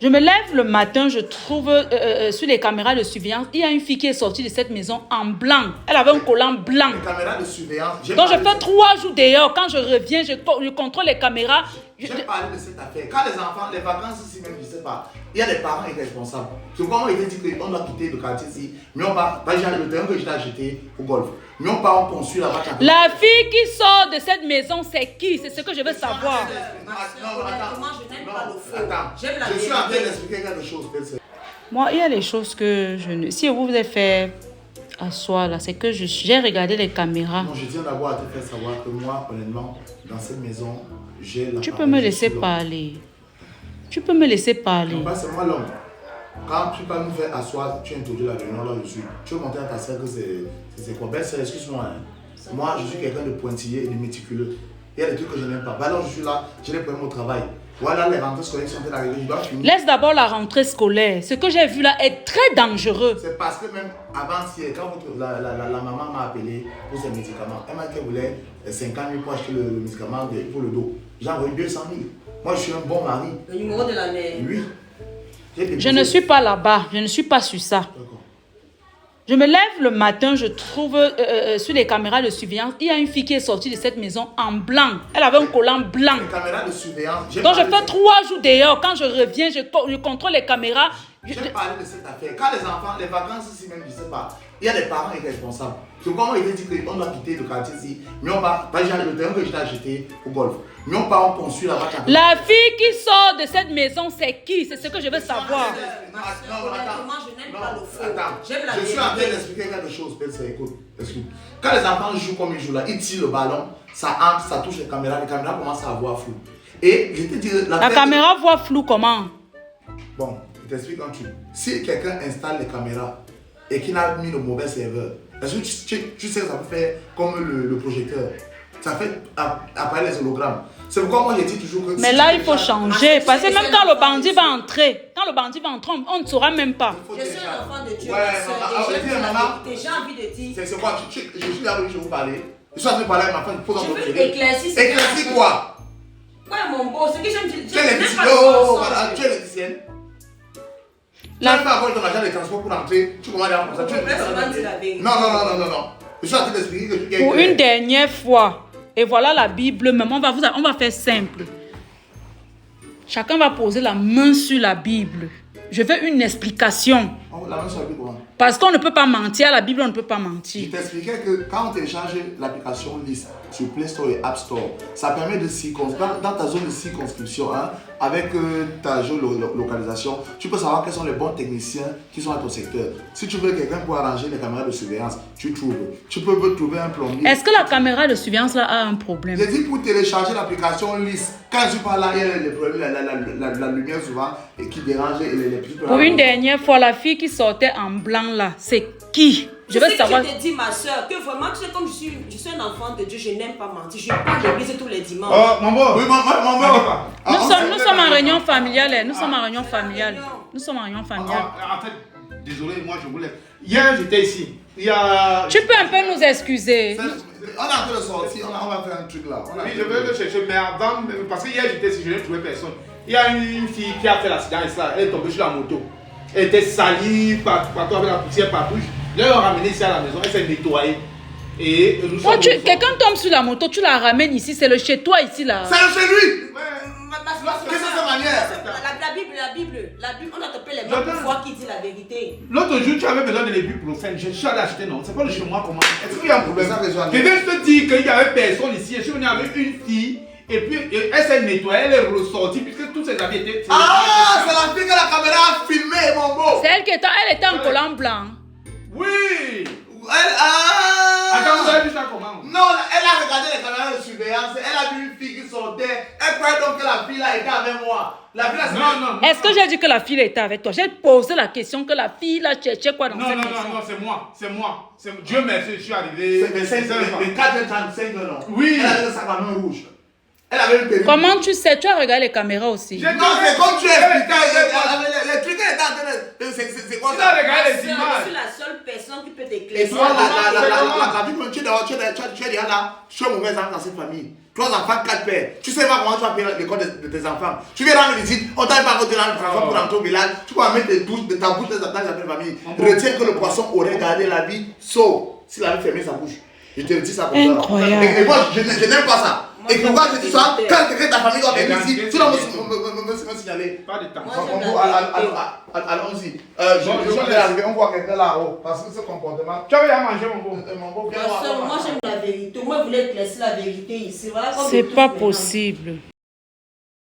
Je me lève le matin, je trouve sur les caméras de surveillance, il y a une fille qui est sortie de cette maison en blanc. Elle avait un collant blanc. Les caméras de surveillance. Donc je fais 3 jours dehors. Quand je reviens, je contrôle les caméras. J'ai parlé de cette affaire. Quand les enfants, les vacances ici même, je ne sais pas, il y a des parents irresponsables. C'est comment il était dit qu'on doit quitter le quartier ici. Mais on part, par exemple, le terrain que je t'ai acheté au golf. Mais on part, on construit là-bas. La fille qui sort de cette maison, c'est qui? C'est ce que je veux savoir. Attends. Je suis en train d'expliquer quelque chose. Moi, il y a des choses que je ne... Si vous avez fait asseoir là, c'est que j'ai regardé les caméras. Non, je tiens d'abord à te faire savoir que moi, honnêtement, dans cette maison, j'ai la... Tu peux me laisser parler. Tu peux me laisser parler. Non, pas seulement l'homme. Quand tu peux nous faire asseoir, tu introduis la réunion là dessus. Tu veux montrer à ta soeur que c'est quoi? Ben, excuse-moi. Hein. Moi, je suis quelqu'un de pointillé et de méticuleux. Il y a des trucs que je n'aime pas. Ben alors, je suis là, j'ai des problèmes au travail. Voilà, les rentrées scolaires sont arrivées, je dois finir. Laisse d'abord la rentrée scolaire. Ce que j'ai vu là est très dangereux. C'est parce que même avant-hier, quand la maman m'a appelé pour ses médicaments, elle m'a dit qu'elle voulait 50 000 pour acheter le médicament pour le dos. J'ai envoyé 200 000. Moi, je suis un bon mari. Le numéro de la mère. Oui. Je ne suis pas là-bas. Je ne suis pas sur ça. Je me lève le matin, je trouve sur les caméras de surveillance, il y a une fille qui est sortie de cette maison en blanc. Elle avait un collant blanc. Les caméras de surveillance. Donc je fais 3 jours dehors. Quand je reviens, je contrôle les caméras. J'ai parlé de cette affaire. Quand les enfants, les vacances ici même, je ne sais pas, il y a des parents irresponsables. C'est comment il était dit qu'on doit quitter le quartier ici. Mais on part, par exemple, le terrain que je t'ai acheté au golf. Mais on part, on construit là-bas. La fille qui sort de cette maison, c'est qui? C'est ce que je veux savoir. Honnêtement, je n'aime pas le faux. Je suis en train d'expliquer quelque chose. Écoute, excuse. Quand les enfants jouent comme ils jouent là, ils tirent le ballon, ça entre, ça touche les caméras commencent à voir flou. Et je te dis, la caméra voit flou comment? Bon, je t'explique un truc. Si quelqu'un installe les caméras et qu'il a mis le mauvais serveur, est-ce que tu sais que ça peut faire comme le projecteur? Ça fait apparaître les hologrammes. C'est pourquoi moi je dis toujours que... Mais là, il faut changer. Parce que même quand le bandit va entrer, on ne saura même pas. Je suis un enfant de Dieu. J'ai envie de dire... C'est quoi? Je suis là où je vais vous parler. Je suis en train de parler avec ma femme. Je veux éclaircir. Éclaircir quoi? Ouais, mon beau, c'est que j'aime dire... Tu es l'électricienne. Oh, tu es l'électricienne. Tu n'as pas avoir ton agent de transport pour entrer. Tu commandes comme ça. Non. Je suis en train d'expliquer que tu es... Pour une dernière fois. Et voilà la Bible même. On va faire simple. Chacun va poser la main sur la Bible. Je veux une explication. La main sur la Bible, parce qu'on ne peut pas mentir. À la Bible, on ne peut pas mentir. Je t'expliquais que quand on télécharge l'application LIS sur Play Store et App Store, ça permet de circonscrire dans ta zone de circonscription, hein, avec ta géolocalisation, tu peux savoir quels sont les bons techniciens qui sont à ton secteur. Si tu veux quelqu'un pour arranger les caméras de surveillance, tu trouves. Tu peux trouver un plombier. Est-ce que la caméra de surveillance là a un problème? J'ai dit pour télécharger l'application LIS. Quand je parle là, il y a les problèmes, la lumière souvent et qui dérange et les petits. Pour une dernière fois, la fille qui sortait en blanc là, c'est qui? Je veux savoir. Je te dis, ma soeur, que vraiment, tu sais, comme je suis un enfant de Dieu, je n'aime pas mentir. Je pars à l'église tous les dimanches. Oh, maman. Oui, maman. Nous sommes en réunion familiale. Nous sommes en réunion familiale. En fait, désolé, moi je voulais. Hier, j'étais ici. Tu peux un peu nous excuser. On a un peu de sortie, on va faire un truc là. Oui, je vais le chercher, mais avant, parce que hier j'étais ici, je n'ai trouvé personne. Il y a une fille qui a fait l'accident et ça, elle est tombée sur la moto. Elle était salie, partout avec la poussière partout. Je l'ai ramenée ici à la maison, elle s'est nettoyée. Et quelqu'un tombe sur la moto, tu la ramènes ici, c'est le chez toi ici là. C'est le chez lui. Qu'est-ce que c'est sa manière? La Bible, on a tapé les mains pour voir qui dit la vérité. L'autre jour, tu avais besoin de l'ibuprofène. Je suis allé acheter, non? C'est pas le chez moi comment? Est-ce qu'il y a un problème? Je viens de te dire qu'il n'y avait personne ici. Je suis venu avec une fille. Et puis, elle s'est nettoyée, elle est ressortie, puisque tous ses habits étaient... Ah, c'est la fille que la caméra a filmé, mon beau. C'est elle qui était en collant blanc. Oui. Ah. Attends, vous avez vu ça comment? Non, elle a regardé les caméras de surveillance, elle a vu une fille qui sortait. Elle croyait donc que la fille là était avec moi. La fille là, non. Est-ce que j'ai dit que la fille était avec toi? J'ai posé la question que la fille là cherchait quoi dans cette maison? Non, c'est moi. Dieu merci, je suis arrivé. C'est 4h35, non? Oui. Elle avait le sac à main rouge. Elle avait une perruque. Comment tu sais? Tu as regardé les caméras aussi. Non, c'est comme tu expliquais. Les trucs, elle était en train de... C'est quoi ça? Tu as regardé les images. Je suis la seule personne qui peut Et t'éclaircir. toi, la vie que tu es déjà là, tu es un mauvais exemple dans cette famille. 3 enfants, 4 pères. Tu sais pas comment tu vas payer l'école de tes enfants. Tu viens rendre visite, on t'a pas rentré dans le transport pour rentrer au village. Tu peux mettre de ta bouche dans ta famille. Retiens que le poisson aurait gardé la vie, sauf s'il avait fermé sa bouche. Je te le dis ça comme ça. Incroyable. Et moi, je n'aime pas ça. Et pourquoi je dis ça? Quand quelqu'un de ta famille doit venir ici, tu dois me signaler. Pas de temps. Allons-y. Je vais arriver, on voit quelqu'un là-haut. Parce que ce comportement. Tu avais à manger, mon beau. Mon beau, Ma soeur, moi j'aime la vérité. Moi, je voulais éclaircir la vérité ici. Voilà, comme C'est de tous pas maintenant. possible.